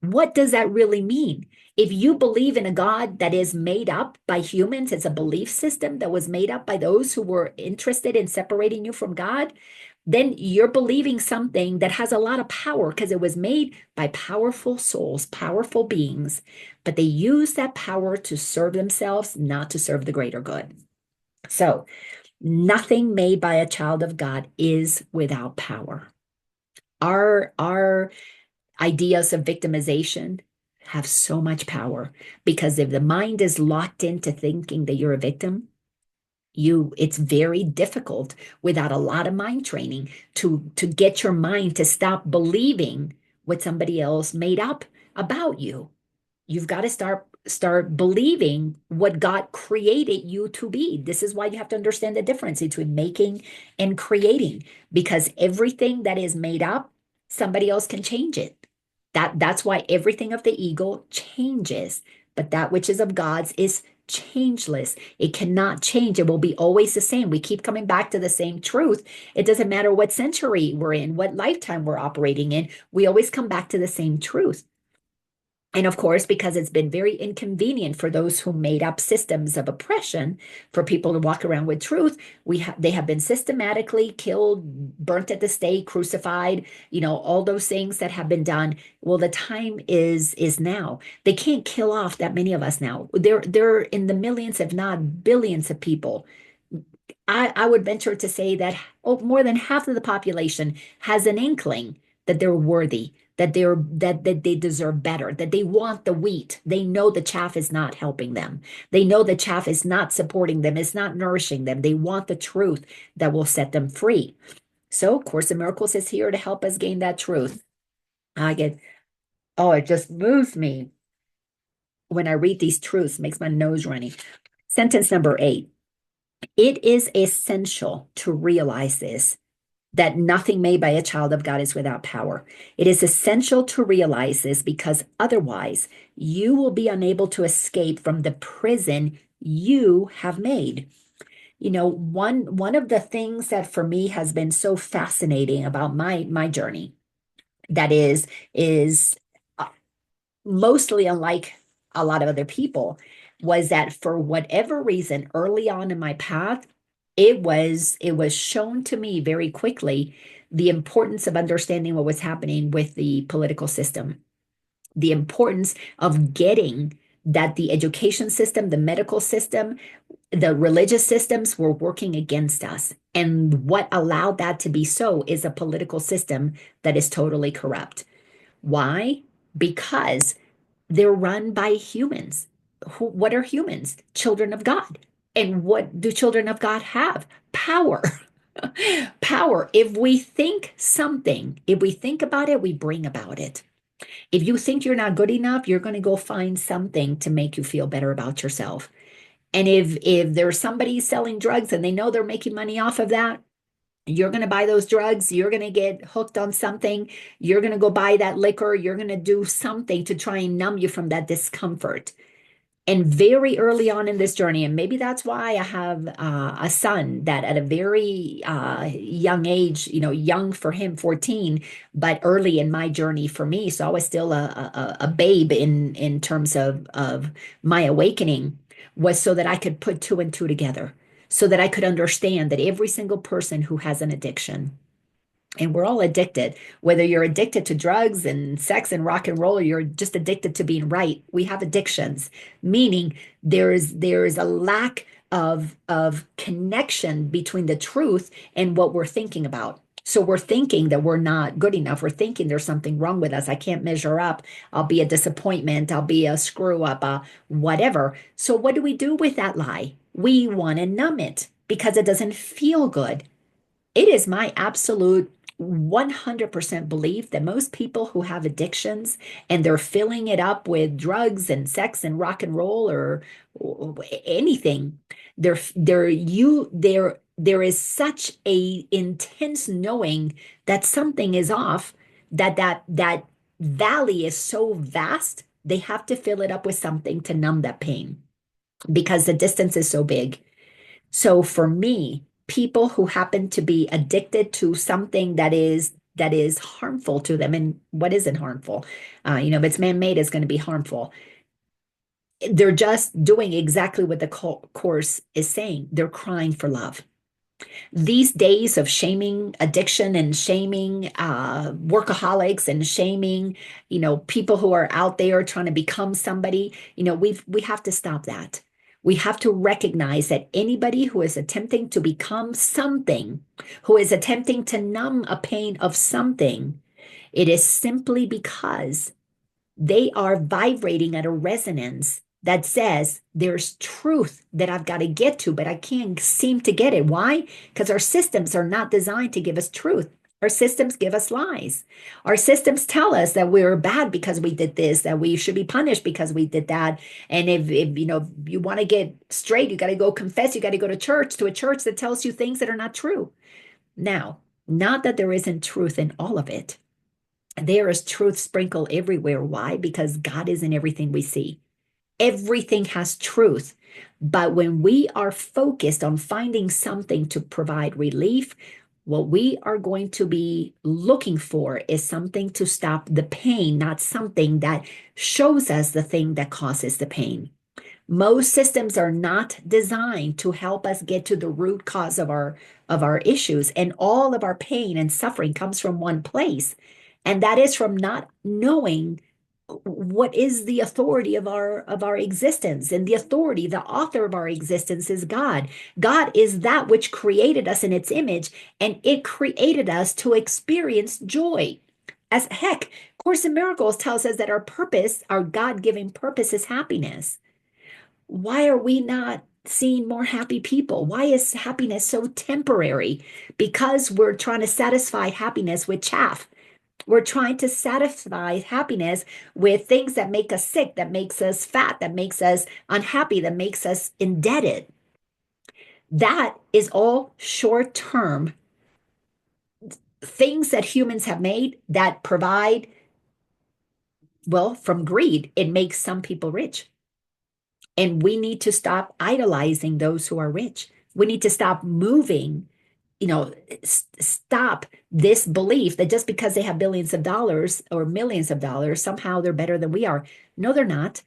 What does that really mean? If you believe in a God that is made up by humans, it's a belief system that was made up by those who were interested in separating you from God, then you're believing something that has a lot of power because it was made by powerful souls, powerful beings, but they use that power to serve themselves, not to serve the greater good. So, nothing made by a child of God is without power. Our ideas of victimization have so much power because if the mind is locked into thinking that you're a victim, it's very difficult without a lot of mind training to get your mind to stop believing what somebody else made up about you. You've got to start start believing what God created you to be. This is why you have to understand the difference between making and creating, because everything that is made up, somebody else can change it. That's why everything of the ego changes, but that which is of God's is changeless. It cannot change. It will be always the same. We keep coming back to the same truth. It doesn't matter what century we're in, what lifetime we're operating in. We always come back to the same truth. And of course, because it's been very inconvenient for those who made up systems of oppression for people to walk around with truth, they have been systematically killed, burnt at the stake, crucified, all those things that have been done. Well, the time is now. They can't kill off that many of us now. They're in the millions, if not billions of people. I would venture to say that more than half of the population has an inkling that they're worthy, that they deserve better, that they want the wheat. They know the chaff is not helping them. They know the chaff is not supporting them, it's not nourishing them. They want the truth that will set them free. So, Course in Miracles is here to help us gain that truth. It just moves me when I read these truths, makes my nose runny. Sentence number 8. It is essential to realize this, that nothing made by a child of God is without power. It is essential to realize this because otherwise you will be unable to escape from the prison you have made. One of the things that for me has been so fascinating about my journey, that is mostly unlike a lot of other people, was that for whatever reason early on in my path, it was shown to me very quickly the importance of understanding what was happening with the political system, the importance of getting that the education system, the medical system, the religious systems were working against us. And what allowed that to be so is a political system that is totally corrupt. Why? Because they're run by humans. What are humans? Children of God. And what do children of God have? Power. Power. If we think something, if we think about it, we bring about it. If you think you're not good enough, you're going to go find something to make you feel better about yourself. And if there's somebody selling drugs and they know they're making money off of that, you're going to buy those drugs. You're going to get hooked on something. You're going to go buy that liquor. You're going to do something to try and numb you from that discomfort. And very early on in this journey, and maybe that's why I have a son that at a very young age, young for him, 14, but early in my journey for me. So I was still a babe in terms of my awakening, was so that I could put two and two together, so that I could understand that every single person who has an addiction, and we're all addicted, whether you're addicted to drugs and sex and rock and roll, or you're just addicted to being right. We have addictions, meaning there's a lack of connection between the truth and what we're thinking about. So we're thinking that we're not good enough. We're thinking there's something wrong with us. I can't measure up. I'll be a disappointment. I'll be a screw up, whatever. So what do we do with that lie? We want to numb it because it doesn't feel good. It is my absolute 100% belief that most people who have addictions and they're filling it up with drugs and sex and rock and roll or anything, there is such a intense knowing that something is off, that valley is so vast, they have to fill it up with something to numb that pain because the distance is so big. So for me, people who happen to be addicted to something that is harmful to them, and what isn't harmful, if it's man-made, it's going to be harmful. They're just doing exactly what the course is saying. They're crying for love. These days of shaming addiction and shaming workaholics and shaming, people who are out there trying to become somebody, we have to stop that. We have to recognize that anybody who is attempting to become something, who is attempting to numb a pain of something, it is simply because they are vibrating at a resonance that says there's truth that I've got to get to, but I can't seem to get it. Why? Because our systems are not designed to give us truth. Our systems give us lies. Our systems tell us that we're bad because we did this, that we should be punished because we did that. And if you want to get straight, you got to go confess, you got to go to a church that tells you things that are not true. Now, not that there isn't truth in all of it. There is truth sprinkled everywhere. Why? Because God is in everything we see. Everything has truth. But when we are focused on finding something to provide relief, what we are going to be looking for is something to stop the pain, not something that shows us the thing that causes the pain. Most systems are not designed to help us get to the root cause of our issues, and all of our pain and suffering comes from one place, and that is from not knowing what is the authority of our existence. And the authority, the author of our existence, is God. God is that which created us in its image, and it created us to experience joy. As heck, Course in Miracles tells us that our purpose, our God-given purpose, is happiness. Why are we not seeing more happy people? Why is happiness so temporary? Because we're trying to satisfy happiness with chaff. We're trying to satisfy happiness with things that make us sick, that makes us fat, that makes us unhappy, that makes us indebted. That is all short-term things that humans have made that provide, well, from greed, it makes some people rich. And we need to stop idolizing those who are rich. We need to stop moving, stop this belief that just because they have billions of dollars or millions of dollars, somehow they're better than we are. No, they're not.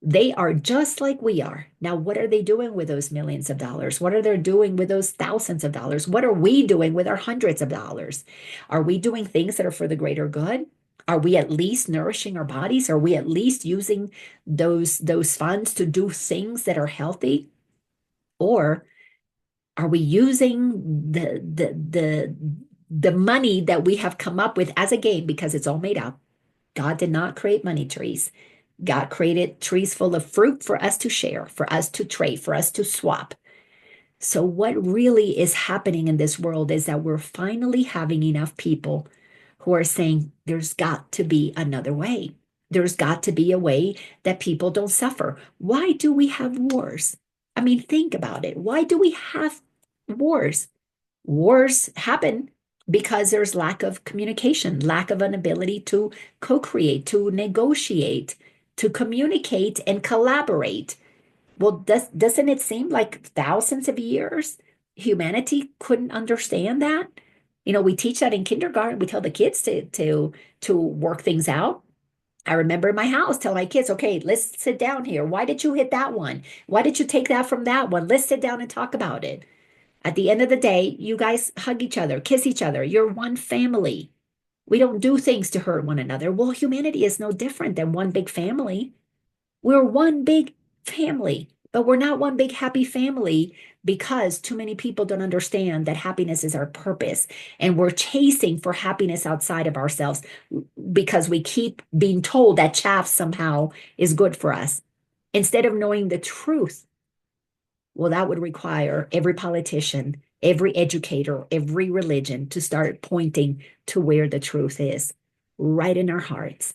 They are just like we are. Now, what are they doing with those millions of dollars? What are they doing with those thousands of dollars? What are we doing with our hundreds of dollars? Are we doing things that are for the greater good? Are we at least nourishing our bodies? Are we at least using those funds to do things that are healthy? Or are we using the money that we have come up with as a game because it's all made up? God did not create money trees. God created trees full of fruit for us to share, for us to trade, for us to swap. So what really is happening in this world is that we're finally having enough people who are saying there's got to be another way. There's got to be a way that people don't suffer. Why do we have wars? I mean, think about it. Why do we have wars? Wars happen because there's lack of communication, lack of an ability to co-create, to negotiate, to communicate and collaborate. Well, doesn't it seem like thousands of years humanity couldn't understand that? We teach that in kindergarten. We tell the kids to work things out. I remember in my house telling my kids, okay, let's sit down here. Why did you hit that one? Why did you take that from that one? Let's sit down and talk about it. At the end of the day, you guys hug each other, kiss each other. You're one family. We don't do things to hurt one another. Well, humanity is no different than one big family. We're one big family, but we're not one big happy family because too many people don't understand that happiness is our purpose. And we're chasing for happiness outside of ourselves because we keep being told that chaff somehow is good for us instead of knowing the truth. Well, that would require every politician, every educator, every religion to start pointing to where the truth is, right in our hearts.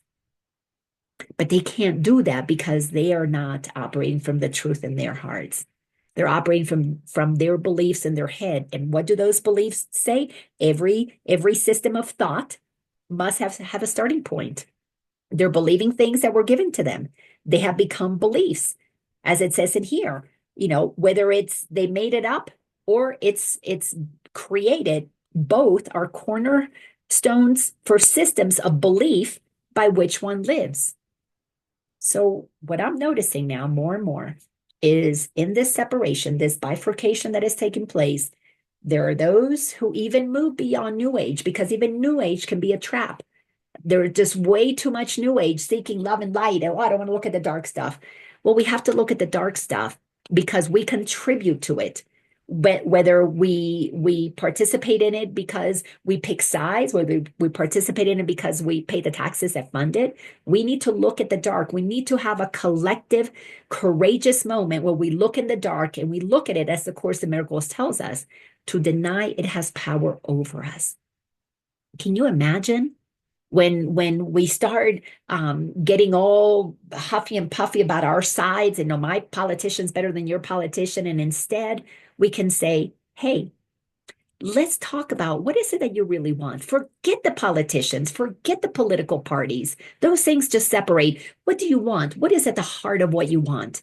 But they can't do that because they are not operating from the truth in their hearts. They're operating from their beliefs in their head. And what do those beliefs say? Every system of thought must have a starting point. They're believing things that were given to them. They have become beliefs, as it says in here. Whether it's they made it up or it's created, both are cornerstones for systems of belief by which one lives. So what I'm noticing now more and more is in this separation, this bifurcation that is taking place, there are those who even move beyond New Age because even New Age can be a trap. There's just way too much New Age seeking love and light. Oh, I don't want to look at the dark stuff. Well, we have to look at the dark stuff because we contribute to it. But whether we participate in it because we pick sides, whether we participate in it because we pay the taxes that fund it, we need to look at the dark. We need to have a collective, courageous moment where we look in the dark and we look at it as the Course in Miracles tells us, to deny it has power over us. Can you imagine when we start getting all huffy and puffy about our sides and no, my politician's better than your politician, and instead we can say, hey, let's talk about what is it that you really want. Forget the politicians, forget the political parties. Those things just separate. What do you want? What is at the heart of what you want?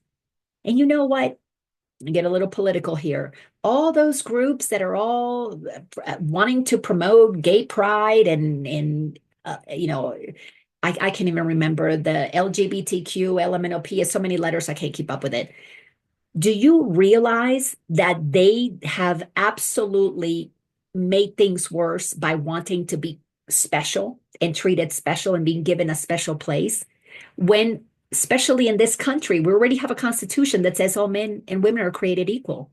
And you know what? Get a little political here. All those groups that are all wanting to promote gay pride and I can't even remember the LGBTQ, LMNOP is so many letters, I can't keep up with it. Do you realize that they have absolutely made things worse by wanting to be special and treated special and being given a special place? When, especially in this country, we already have a constitution that says all men and women are created equal.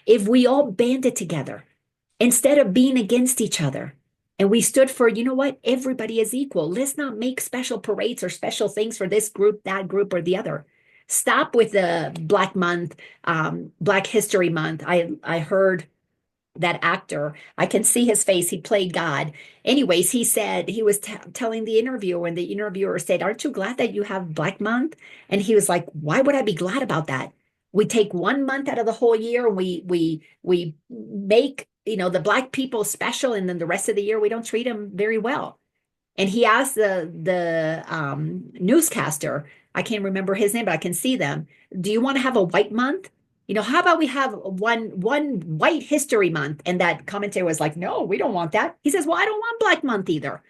If we all banded together instead of being against each other, and we stood for, you know what, everybody is equal. Let's not make special parades or special things for this group, that group, or the other. Stop with the Black Month, Black History Month. I heard that actor, I can see his face. He played God. Anyways, he said he was telling the interviewer, and the interviewer said, "Aren't you glad that you have Black Month?" And he was like, "Why would I be glad about that? We take 1 month out of the whole year, and we make the Black people special, and then the rest of the year we don't treat them very well." And he asked the newscaster, I can't remember his name, but I can see them. Do you want to have a white month? How about we have one white history month? And that commentator was like, no, we don't want that. He says, well, I don't want Black Month either.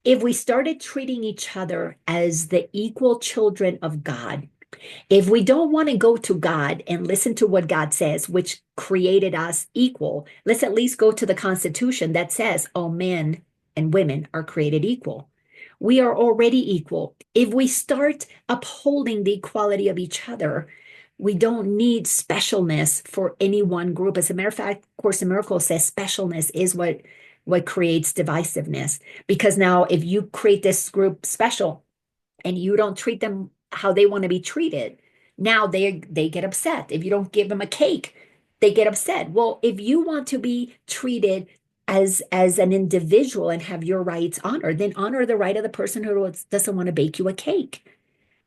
If we started treating each other as the equal children of God, if we don't want to go to God and listen to what God says, which created us equal, let's at least go to the Constitution that says all men and women are created equal. We are already equal. If we start upholding the equality of each other, we don't need specialness for any one group. As a matter of fact, Course in Miracles says specialness is what creates divisiveness. Because now if you create this group special and you don't treat them how they want to be treated, now they get upset. If you don't give them a cake, they get upset. Well, if you want to be treated as an individual and have your rights honored, then honor the right of the person who doesn't want to bake you a cake.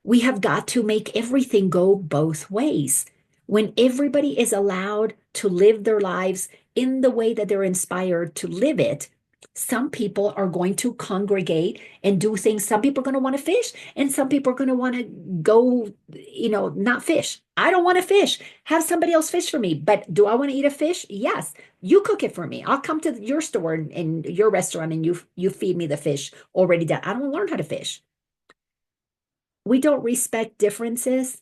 We have got to make everything go both ways. When everybody is allowed to live their lives in the way that they're inspired to live it, some people are going to congregate and do things. Some people are going to want to fish, and some people are going to want to go, not fish. I don't want to fish. Have somebody else fish for me. But do I want to eat a fish? Yes. You cook it for me. I'll come to your store and your restaurant, and you feed me the fish already done. I don't learn how to fish. We don't respect differences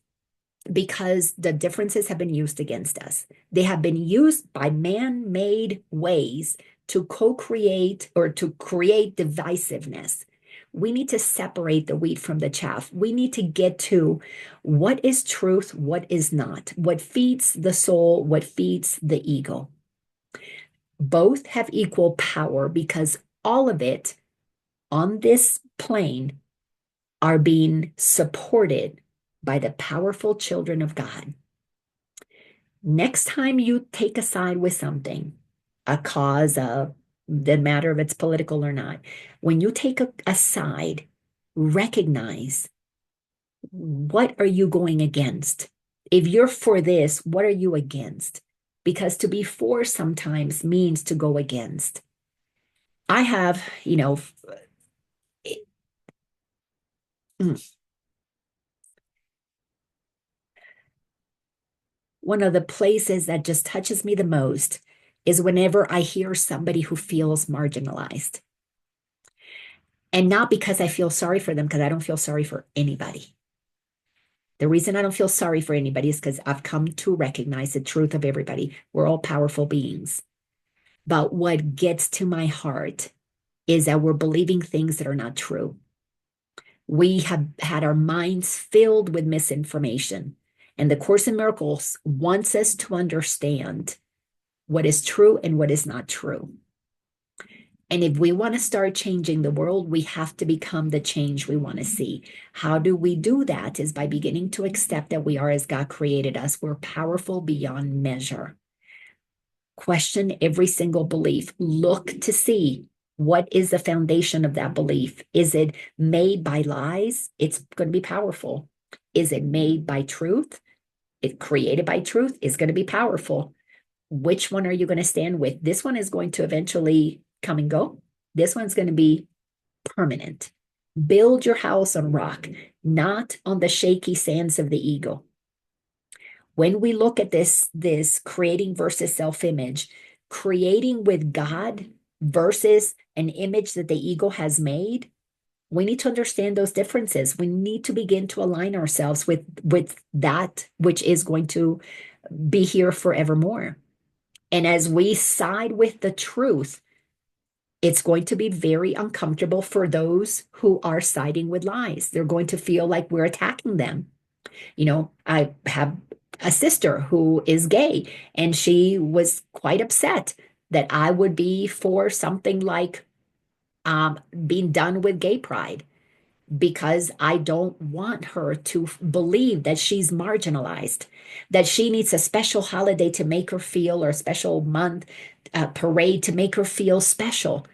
because the differences have been used against us. They have been used by man-made ways to co-create or to create divisiveness. We need to separate the wheat from the chaff. We need to get to what is truth, what is not, what feeds the soul, what feeds the ego. Both have equal power because all of it on this plane are being supported by the powerful children of God. Next time you take a side with something, a cause, the matter of it's political or not, when you take a side, recognize what are you going against? If you're for this, what are you against? Because to be for sometimes means to go against. I have, one of the places that just touches me the most is whenever I hear somebody who feels marginalized. And not because I feel sorry for them, because I don't feel sorry for anybody. The reason I don't feel sorry for anybody is because I've come to recognize the truth of everybody. We're all powerful beings. But what gets to my heart is that we're believing things that are not true. We have had our minds filled with misinformation. And the Course in Miracles wants us to understand what is true and what is not true. And if we want to start changing the world, we have to become the change we want to see. How do we do that? Is by beginning to accept that we are as God created us. We're powerful beyond measure. Question every single belief. Look to see What is the foundation of that belief? Is it made by lies? It's going to be powerful. Is it made by truth? It created by truth is going to be powerful. Which one are you going to stand with? This one is going to eventually come and go. This one's going to be permanent. Build your house on rock, not on the shaky sands of the ego. When we look at this creating versus self-image, creating with God versus an image that the ego has made, we need to understand those differences. We need to begin to align ourselves with that which is going to be here forevermore. And as we side with the truth, it's going to be very uncomfortable for those who are siding with lies. They're going to feel like we're attacking them. I have a sister who is gay, and she was quite upset that I would be for something like being done with gay pride because I don't want her to believe that she's marginalized, that she needs a special holiday to make her feel, or a special month, parade to make her feel special.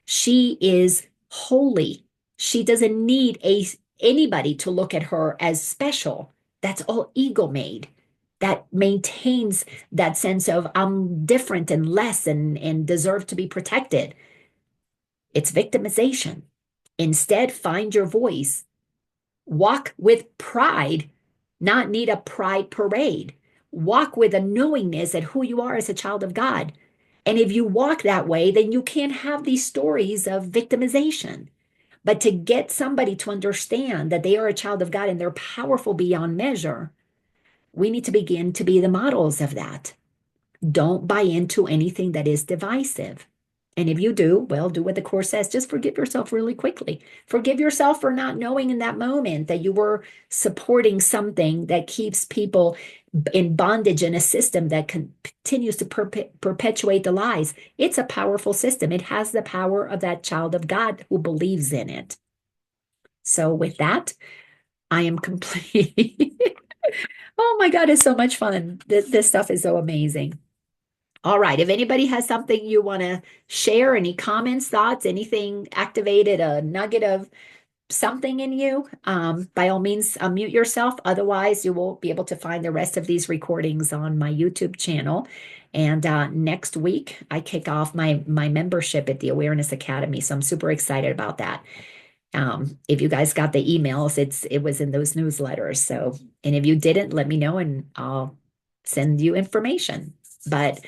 She is holy. She doesn't need anybody to look at her as special. That's all ego made. That maintains that sense of I'm different and less and deserve to be protected. It's victimization. Instead, find your voice. Walk with pride, not need a pride parade. Walk with a knowingness at who you are as a child of God. And if you walk that way, then you can't have these stories of victimization. But to get somebody to understand that they are a child of God and they're powerful beyond measure, we need to begin to be the models of that. Don't buy into anything that is divisive. And if you do, well, do what the Course says. Just forgive yourself really quickly. Forgive yourself for not knowing in that moment that you were supporting something that keeps people in bondage in a system that continues to perpetuate the lies. It's a powerful system. It has the power of that child of God who believes in it. So with that, I am complete. Oh my God, it's so much fun. This stuff is so amazing. All right. If anybody has something you want to share, any comments, thoughts, anything activated, a nugget of something in you, by all means, unmute yourself. Otherwise, you will be able to find the rest of these recordings on my YouTube channel. And next week, I kick off my membership at the Awareness Academy. So I'm super excited about that. If you guys got the emails, it was in those newsletters. So, and if you didn't, let me know and I'll send you information. But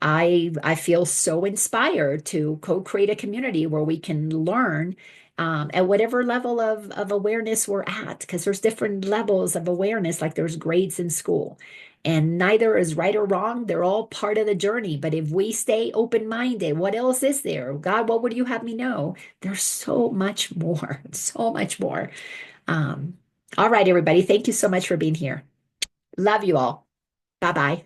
I feel so inspired to co-create a community where we can learn at whatever level of awareness we're at, because there's different levels of awareness, like there's grades in school. And neither is right or wrong. They're all part of the journey. But if we stay open-minded, what else is there? God, what would you have me know? There's so much more, so much more. Um, all right, everybody. Thank you so much for being here. Love you all. Bye-bye.